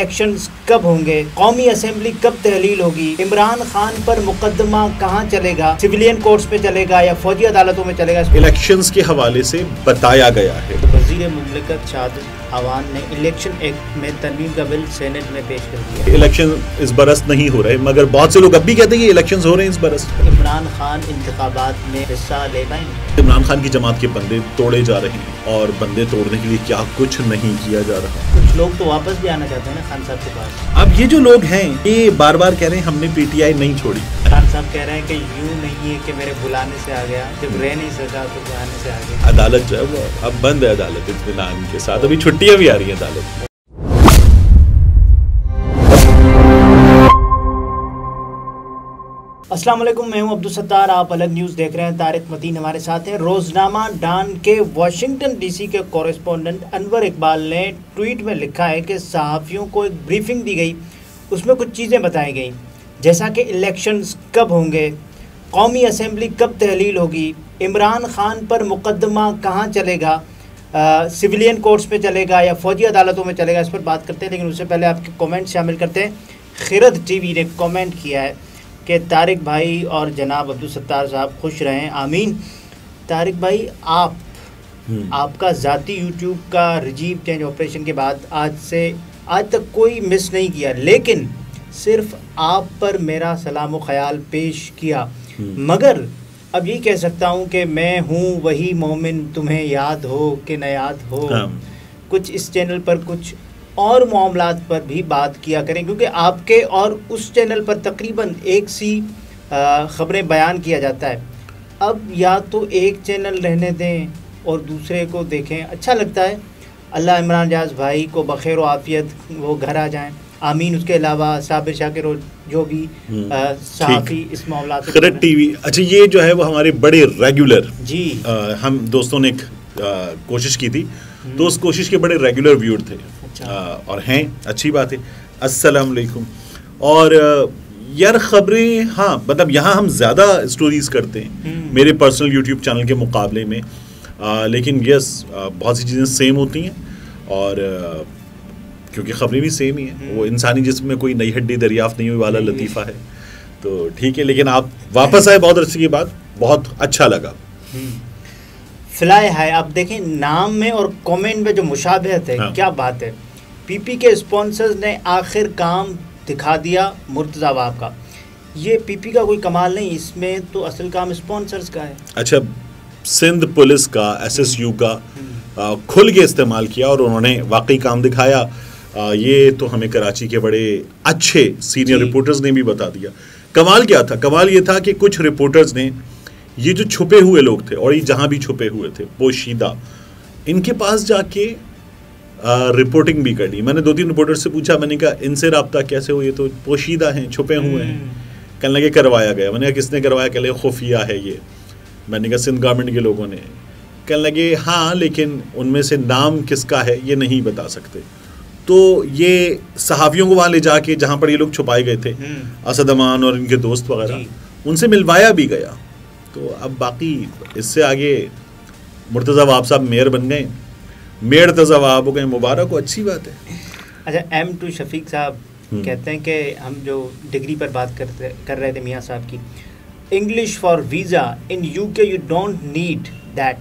Elections कब होंगे, कौमी असेंबली कब तहलील होगी, इमरान खान पर मुकदमा कहाँ चलेगा, सिविलियन कोर्ट्स में चलेगा या फौजी अदालतों में चलेगा, इलेक्शंस के हवाले से बताया गया है। वज़ीर मुमलिकत शाहद अवान ने इलेक्शन एक्ट में तरमीम का बिल सेनेट में पेश कर दिया। इलेक्शन इस बरस नहीं हो रहे, मगर बहुत से लोग अब भी कहते हैं कि इलेक्शंस हो रहे हैं इस बरस। इमरान खान इंतखाबात में हिस्सा ले पाएंगे। इमरान खान की जमात के बंदे तोड़े जा रहे हैं और बंदे तोड़ने के लिए क्या कुछ नहीं किया जा रहा। कुछ लोग तो वापस भी आना चाहते हैं ना खान साहब के पास। अब ये जो लोग हैं ये बार बार कह रहे हैं हमने पीटीआई नहीं छोड़ी। खान साहब कह रहे हैं कि यूं नहीं है कि मेरे बुलाने से आ गया, जब रह नहीं सका तो बुलाने से आ गया। अदालत जो है वो अब बंद है, अदालत इत्मीनान के साथ, अभी छुट्टियां भी आ रही हैं अदालत में। अस्सलाम वालेकुम, मैं हूं अब्दुल सत्तार, आप अलग न्यूज़ देख रहे हैं। तारिक मतीन हमारे साथ हैं। रोज़नामा डॉन के वाशिंगटन डीसी के कॉरेस्पॉन्डेंट अनवर इकबाल ने ट्वीट में लिखा है कि सहाफ़ियों को एक ब्रीफिंग दी गई, उसमें कुछ चीज़ें बताई गई, जैसा कि इलेक्शंस कब होंगे, कौमी असेंबली कब तहलील होगी, इमरान खान पर मुकदमा कहाँ चलेगा, सिविलियन कोर्ट्स में चलेगा या फौजी अदालतों में चलेगा। इस पर बात करते हैं, लेकिन उससे पहले आपके कमेंट शामिल करते हैं। खिरद टीवी ने कमेंट किया है कि तारिक भाई और जनाब अब्दुल सत्तार साहब खुश रहें, आमीन। तारिक भाई, आपका ज़ाती यूट्यूब का रिजीम चेंज ऑपरेशन के बाद आज तक कोई मिस नहीं किया, लेकिन सिर्फ आप पर मेरा सलाम व ख्याल पेश किया। मगर अब ये कह सकता हूँ कि मैं हूँ वही मोमिन, तुम्हें याद हो कि न याद हो। कुछ इस चैनल पर कुछ और मामलात पर भी बात किया करें, क्योंकि आपके और उस चैनल पर तकरीबन एक सी ख़बरें बयान किया जाता है। अब या तो एक चैनल रहने दें और दूसरे को देखें, अच्छा लगता है। अल्लाह इमरान जाज भाई को बखैर व आफियत वो घर आ जाएं, आमीन। उसके अलावा साबिर शाकिर जो भी सहाफ़ी इस मामला से खिरद टीवी, अच्छा ये जो है वो हमारे बड़े रेगुलर जी हम दोस्तों ने कोशिश की थी, तो उस कोशिश के बड़े रेगुलर व्यूअर थे। और हैं, अच्छी बात है। अस्सलाम वालेकुम। और यार खबरें, हाँ मतलब यहाँ हम ज़्यादा स्टोरीज करते हैं मेरे पर्सनल यूट्यूब चैनल के मुकाबले में, लेकिन यस बहुत सी चीज़ें सेम होती हैं और क्योंकि खबरें भी सेम ही हैं। वो इंसानी जिस्म में कोई नई हड्डी दरियाफ्त नहीं हुई वाला लतीफ़ा है, तो ठीक है। लेकिन आप वापस आए, बहुत अच्छी की बात, बहुत अच्छा लगा। फ्लाई है, आप देखें नाम में और कमेंट में जो मुशाबहत है, क्या बात है। पीपी के स्पॉन्सर्स ने आखिर काम दिखा दिया मुर्तज़ा वाब का। ये पीपी का कोई कमाल नहीं, इसमें तो असल काम स्पॉन्सर्स का है। अच्छा, सिंध पुलिस का, एसएसयू का खुल के इस्तेमाल किया और उन्होंने वाकई काम दिखाया। ये तो हमें कराची के बड़े अच्छे सीनियर रिपोर्टर्स ने भी बता दिया। कमाल क्या था? कमाल ये था कि कुछ रिपोर्टर्स ने ये जो छुपे हुए लोग थे, और ये जहाँ भी छुपे हुए थे पोशीदा, इनके पास जाके रिपोर्टिंग भी कर ली। मैंने 2-3 रिपोर्टर से पूछा, मैंने कहा इनसे रब्ता कैसे हो, ये तो पोशीदा हैं, छुपे हुए हैं। कहने लगे करवाया गया। मैंने कहा किसने करवाया? कहने लगे खुफिया है ये। मैंने कहा सिंध गवर्नमेंट के लोगों ने। कहने लगे हाँ, लेकिन उनमें से नाम किसका है ये नहीं बता सकते। तो ये सहाफ़ियों को वहाँ ले जाके जहाँ पर ये लोग छुपाए गए थे, असद अमान और इनके दोस्त वगैरह, उनसे मिलवाया भी गया। तो अब बाकी इससे आगे मुर्तज़ा वाब साहब मेयर बन गए, मेयर तज़ा वाब हो गए, मुबारक हो, अच्छी बात है। अच्छा, M2 शफीक साहब कहते हैं कि हम जो डिग्री पर बात कर रहे थे मियाँ साहब की, English for visa in UK you don't need that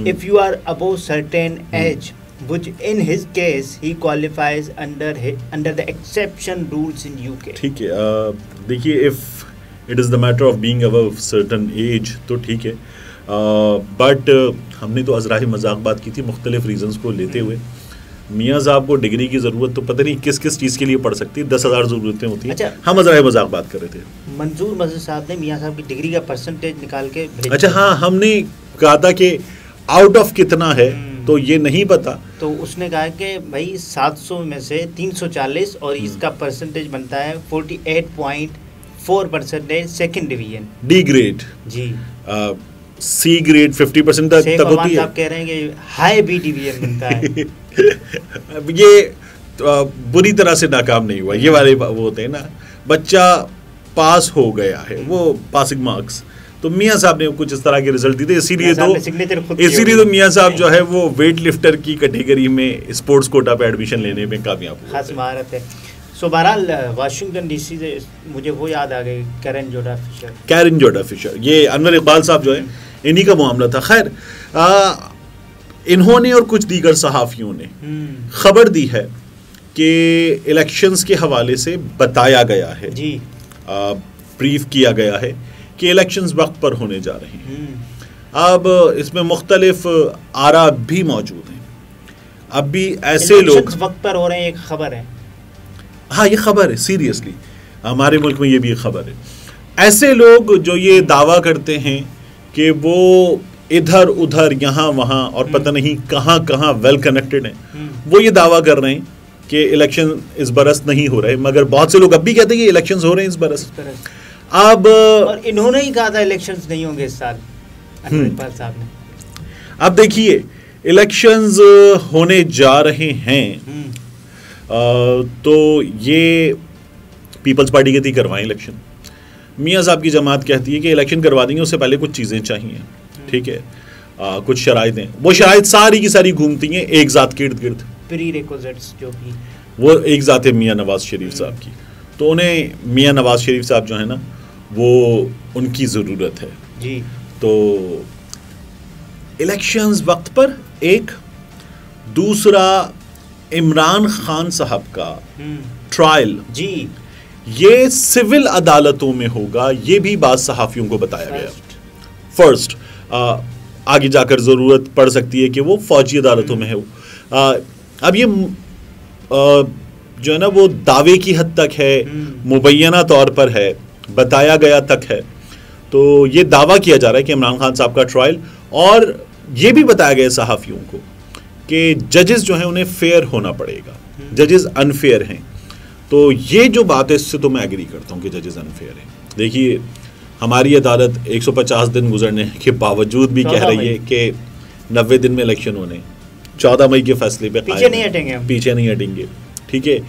if you are above certain age, which in his case he qualifies under the exception rules in UK। ठीक है, देखिए if it is the matter of being above certain age तो ठीक है, but हमने तो अज़राही मजाक बात की थी मुख्तलिफ रीजंस को लेते हुए। मियाँ साहब को डिग्री की ज़रूरत तो पता नहीं किस किस चीज़ के लिए पड़ सकती है, 10,000 ज़रूरतें होती हैं। अच्छा, हम अज़राही मजाक बात कर रहे थे। मंजूर मस्जिद साहब ने मियाँ साहब की डिग्री का परसेंटेज निकाल के भेजा। अच्छा हाँ, हमने कहा था कि आउट ऑफ कितना है तो ये नहीं पता, तो उसने कहा कि भाई 700 में से 340 और इसका परसेंटेज बनता है 48.4%, सेकंड डिवीजन, डी ग्रेड जी, सी ग्रेड 50% तक होती है। आप कह रहे हैं कि हाई बी डिवीजन बनता है। ये बुरी तरह से नाकाम नहीं हुआ, ये वाले वो होते हैं ना, बच्चा पास हो गया है, वो पासिंग मार्क्स। तो मियाँ साहब ने कुछ इस तरह के रिजल्ट दिए थे, इसीलिए तो मियाँ साहब जो है वो वेट लिफ्टर की कैटेगरी में स्पोर्ट्स कोटा पे एडमिशन लेने में कामयाब हुए। खास महारत है। सो बहरहाल वाशिंगटन डीसी से मुझे वो याद आ गई, कैरन जोडा फिशर, ये अनवर इकबाल साहब जो है इन्हीं का मामला था। खैर इन्होंने और कुछ दीगर सहाफ़ियों ने खबर दी है कि इलेक्शंस के हवाले से बताया गया है जी, ब्रीफ किया गया है कि इलेक्शंस वक्त पर होने जा रहे हैं। अब इसमें मुख्तलिफ आरा भी मौजूद हैं। अब भी ऐसे लोग वक्त पर हो रहे हैं, एक खबर है। हाँ, ये खबर है, सीरियसली हमारे मुल्क में ये भी एक खबर है। ऐसे लोग जो ये दावा करते हैं कि वो इधर उधर यहाँ वहाँ और पता नहीं कहाँ कहाँ वेल कनेक्टेड हैं, वो ये दावा कर रहे हैं कि इलेक्शन इस बरस नहीं हो रहे, मगर बहुत से लोग अब भी कहते हैं कि इलेक्शंस हो रहे हैं इस बरस। अब और इन्होंने ही कहा था इलेक्शंस नहीं होंगे इस साल, अनवर साहब ने। अब देखिए इलेक्शंस होने जा रहे हैं, तो ये पीपल्स पार्टी कहती करवाएं इलेक्शन। मियाँ साहब की जमात कहती है कि इलेक्शन करवा देंगे, उससे पहले कुछ चीज़ें चाहिए, ठीक है, कुछ शराइतें। वो शराइत सारी की सारी घूमती हैं एक ज़ात के इर्द गिर्द, प्रीरिक्विजिट्स जो भी, वो एक ज़ात है मियाँ नवाज शरीफ साहब की। तो उन्हें मियाँ नवाज शरीफ साहब जो है ना, वो उनकी ज़रूरत है जी। तो इलेक्शंस वक्त पर, एक दूसरा इमरान खान साहब का ट्रायल जी, ये सिविल अदालतों में होगा, ये भी बात सहाफ़ियों को बताया गया। फर्स्ट आगे जाकर ज़रूरत पड़ सकती है कि वो फौजी अदालतों में हो। अब ये जो है ना वो दावे की हद तक है, मुबैना तौर पर है, बताया गया तक है। तो ये दावा किया जा रहा है कि इमरान खान साहब का ट्रायल, और ये भी बताया गया सहाफ़ियों को कि जजेस जो हैं उन्हें फेयर होना पड़ेगा, जजेस अनफेयर हैं। तो ये जो बात है इससे तो मैं एग्री करता हूँ कि जजेस अनफेयर हैं। देखिए हमारी अदालत 150 दिन गुजरने के बावजूद भी कह रही है कि 90 दिन में इलेक्शन होने, 14 मई के फैसले पे पीछे नहीं हटेंगे, ठीक है।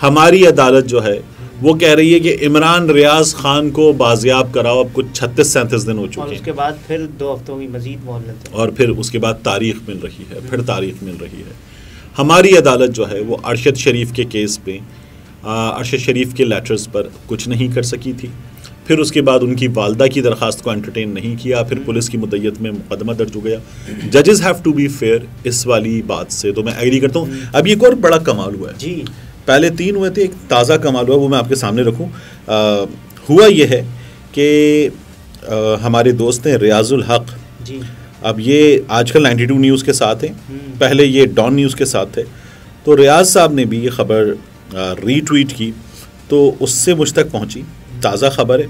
हमारी अदालत जो है वो कह रही है कि इमरान रियाज खान को बाजियाब कराओ, अब कुछ 36-37 दिन हो चुके हैं, और उसके बाद फिर 2 हफ्तों की मजीद मोहलत है, और फिर उसके बाद तारीख मिल रही है, फिर तारीख मिल रही है। हमारी अदालत जो है वो अरशद शरीफ के केस पे, अरशद शरीफ के लेटर्स पर कुछ नहीं कर सकी थी। फिर उसके बाद उनकी वालदा की दरख्वास्त को एंटरटेन नहीं किया, फिर पुलिस की मुद्दत में मुकदमा दर्ज हो गया। जजेस हैव टू बी फेयर, इस वाली बात से तो मैं एग्री करता हूँ। अब एक और बड़ा कमाल हुआ है जी, पहले 3 हुए थे, एक ताज़ा कमाल हुआ, वो मैं आपके सामने रखूँ। हुआ ये है कि हमारे दोस्त हैं रियाजुल हक जी, अब ये आजकल 92 न्यूज़ के साथ हैं, पहले ये डॉन न्यूज़ के साथ थे। तो रियाज साहब ने भी ये खबर रीट्वीट की, तो उससे मुझ तक पहुँची, ताज़ा खबर है,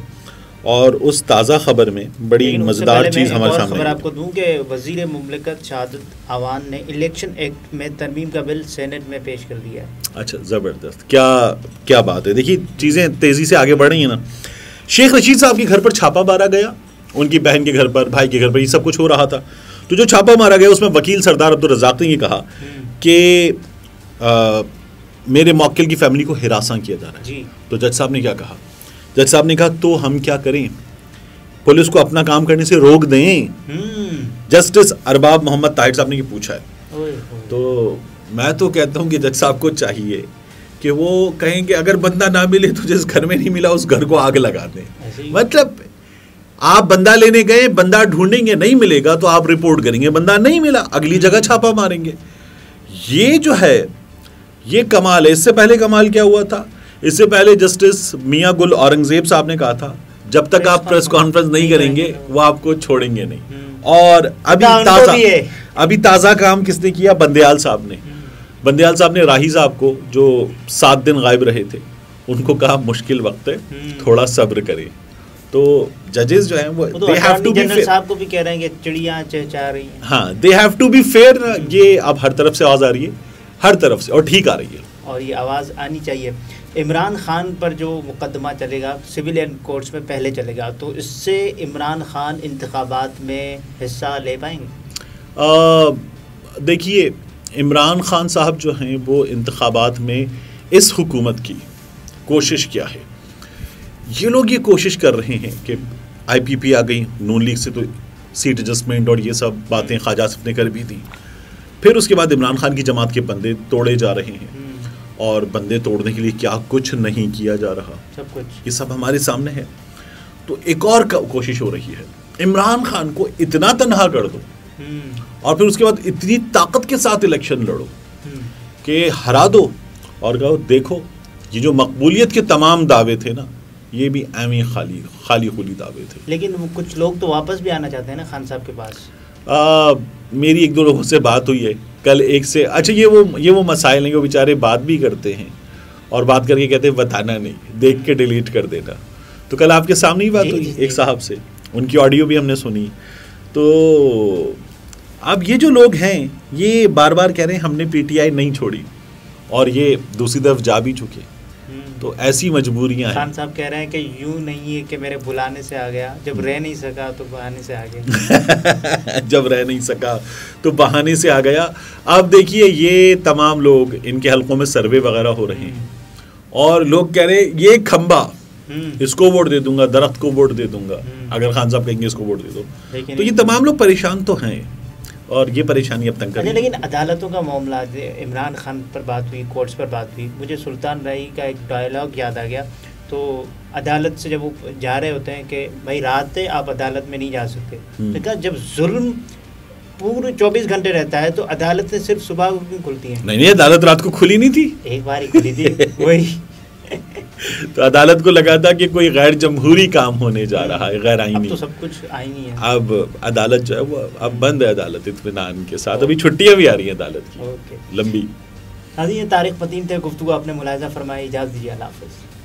और उस ताज़ा खबर में बड़ी मज़ेदार चीज़ हमारे सामने खबर आपको दूं कि वज़ीर मुमलिकत शहादत अवान ने इलेक्शन एक्ट में तरमीम का बिल सेनेट में पेश कर दिया है। अच्छा, ज़बरदस्त, क्या बात है। देखिए चीज़ें तेज़ी से आगे बढ़ रही हैं ना। शेख रशीद साहब के घर पर छापा मारा गया, उनकी बहन के घर पर, भाई के घर पर, ये सब कुछ हो रहा था। तो जो छापा मारा गया उसमें वकील सरदार अब्दुल रज़ाक ने ये कहा कि मेरे मौक्किल की फैमिली को हिरासा किया जा रहा है जी। तो जज साहब ने क्या कहा? जज साहब ने कहा तो हम क्या करें, पुलिस को अपना काम करने से रोक दें। जस्टिस अरबाब मोहम्मद ताहिर साहब ने ये पूछा है। तो मैं तो कहता हूँ कि जज साहब को चाहिए कि वो कहें कि अगर बंदा ना मिले तो जिस घर में नहीं मिला उस घर को आग लगा दें। मतलब आप बंदा लेने गए, बंदा ढूंढेंगे, नहीं मिलेगा तो आप रिपोर्ट करेंगे, बंदा नहीं मिला अगली जगह छापा मारेंगे। ये जो है ये कमाल है। इससे पहले कमाल क्या हुआ था? इससे पहले जस्टिस मियां गुल औरंगजेब साहब ने कहा था जब तक आप प्रेस कॉन्फ्रेंस नहीं करेंगे वो आपको छोड़ेंगे नहीं। और अभी ताज़ा काम किसने किया? बंदयाल साहब ने। बंदयाल साहब ने राही साहब को जो 7 दिन गायब रहे थे उनको कहा मुश्किल वक्त है, थोड़ा सब्र करें। तो जजेस जो हैं वो they have to be fair. साहब को भी कह रहे हैं कि चिड़ियां चहचहा रही हैं। हाँ, they have to be fair. ये अब हर तरफ से आवाज़ आ रही है, हर तरफ से, और ठीक आ रही है, और ये आवाज़ आनी चाहिए। इमरान खान पर जो मुकदमा चलेगा सिविलियन कोर्ट्स में पहले चलेगा, तो इससे इमरान खान इंतखाबात में हिस्सा ले पाएंगे? देखिए इमरान खान साहब जो हैं वो इंतखाबात में इस हुकूमत की कोशिश क्या है, ये लोग ये कोशिश कर रहे हैं कि IPP आ गई, नून लीग से तो सीट एडजस्टमेंट और ये सब बातें ख्वाजा आसिफ ने कर भी दी। फिर उसके बाद इमरान खान की जमात के बंदे तोड़े जा रहे हैं। और बंदे तोड़ने के लिए क्या कुछ नहीं किया जा रहा, सब कुछ ये सब हमारे सामने है। तो एक और कोशिश हो रही है, इमरान खान को इतना तनहा कर दो और फिर उसके बाद इतनी ताकत के साथ इलेक्शन लड़ो कि हरा दो और कहो देखो ये जो मकबूलियत के तमाम दावे थे ना, ये भी एमी खाली खुली दावे थे। लेकिन वो कुछ लोग तो वापस भी आना चाहते हैं ना खान साहब के पास। मेरी एक दो लोगों से बात हुई है कल, एक से, अच्छा ये वो मसाइल नहीं, वो बेचारे बात भी करते हैं और बात करके कहते हैं बताना नहीं, देख के डिलीट कर देना। तो कल आपके सामने ही बात हुई एक साहब से, उनकी ऑडियो भी हमने सुनी। तो अब ये जो लोग हैं ये बार बार कह रहे हैं हमने पीटीआई नहीं छोड़ी और ये दूसरी तरफ जा भी चुके, तो ऐसी मजबूरियां हैं। खान साहब कह रहे हैं कि यूं नहीं है कि मेरे बुलाने से आ गया, जब रह नहीं सका तो बहाने से आ गया। जब रह नहीं सका तो बहाने से आ गया। अब देखिए ये तमाम लोग, इनके हलकों में सर्वे वगैरह हो रहे हैं और लोग कह रहे हैं ये खंबा, इसको वोट दे दूंगा, दरख्त को वोट दे दूंगा अगर खान साहब कहेंगे इसको वोट दे दो। तो ये तमाम लोग परेशान तो हैं और ये परेशानी अब तक कर। लेकिन अदालतों का मामला, इमरान खान पर बात हुई, कोर्ट्स पर बात हुई, मुझे सुल्तान राही का एक डायलॉग याद आ गया। तो अदालत से जब वो जा रहे होते हैं कि भाई रात है आप अदालत में नहीं जा सकते, तो कहा जब जुल्म पूरे 24 घंटे रहता है तो अदालतें सिर्फ सुबह क्यों खुलती हैं? नहीं, अदालत रात को खुली नहीं थी, एक बार ही खुली थी वही। तो अदालत को लगा था कि कोई गैर जमहूरी काम होने जा रहा है, गैर आईनी। अब तो सब कुछ आईनी है। अब अदालत जो है वो अब बंद है, अदालत इत्मीनान के साथ। अभी छुट्टियां भी आ रही हैं अदालत की लंबी। ये तारिक मतीन थे, गुफ्तगू आपने मुलाहिजा फरमाई। इजाज़त दीजिए, अल्लाह हाफ़िज़।